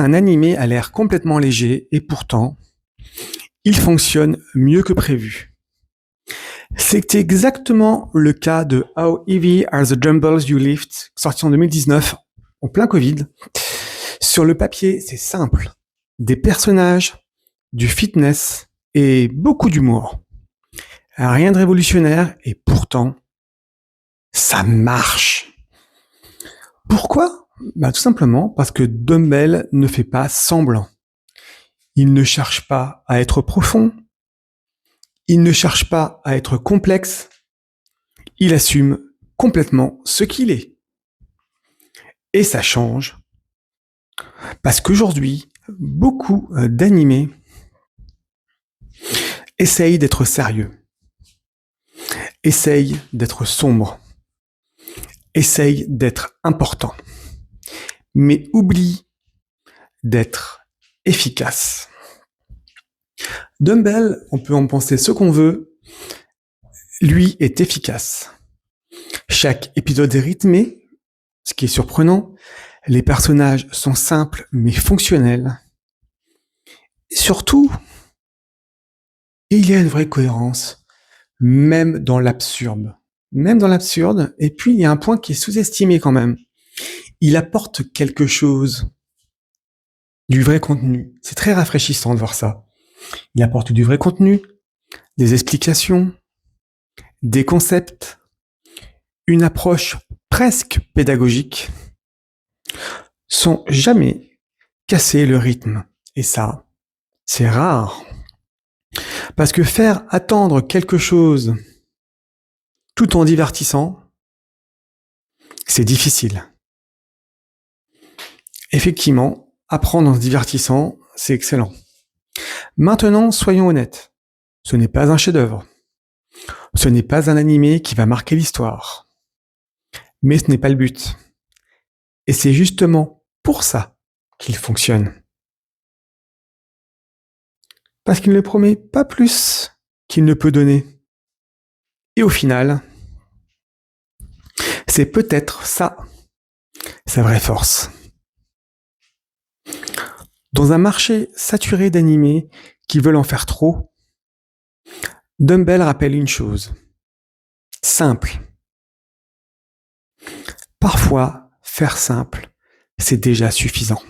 un animé a l'air complètement léger et pourtant, il fonctionne mieux que prévu. C'est exactement le cas de How Heavy Are the Dumbbells You Lift, sorti en 2019, en plein Covid. Sur le papier, c'est simple. Des personnages, du fitness et beaucoup d'humour. Rien de révolutionnaire et pourtant, ça marche. Pourquoi ? Tout simplement parce que Dumbbell ne fait pas semblant. Il ne cherche pas à être profond. Il ne cherche pas à être complexe. Il assume complètement ce qu'il est. Et ça change. Parce qu'aujourd'hui, beaucoup d'animés essayent d'être sérieux, essayent d'être sombres, essayent d'être importants, mais oublient d'être efficaces. Dumbbell, on peut en penser ce qu'on veut, lui est efficace. Chaque épisode est rythmé, ce qui est surprenant. Les personnages sont simples mais fonctionnels. Et surtout, il y a une vraie cohérence, même dans l'absurde. Même dans l'absurde. Et puis, il y a un point qui est sous-estimé quand même. Il apporte quelque chose, du vrai contenu. C'est très rafraîchissant de voir ça. Il apporte du vrai contenu, des explications, des concepts, une approche presque pédagogique, sans jamais casser le rythme. Et ça, c'est rare. Parce que faire attendre quelque chose tout en divertissant, c'est difficile. Effectivement, apprendre en se divertissant, c'est excellent. Maintenant, soyons honnêtes, ce n'est pas un chef-d'œuvre. Ce n'est pas un animé qui va marquer l'histoire. Mais ce n'est pas le but. Et c'est justement pour ça qu'il fonctionne. Parce qu'il ne promet pas plus qu'il ne peut donner. Et au final, c'est peut-être ça, sa vraie force. Dans un marché saturé d'animés qui veulent en faire trop, Dumbbell rappelle une chose. Simple. Parfois, faire simple, c'est déjà suffisant.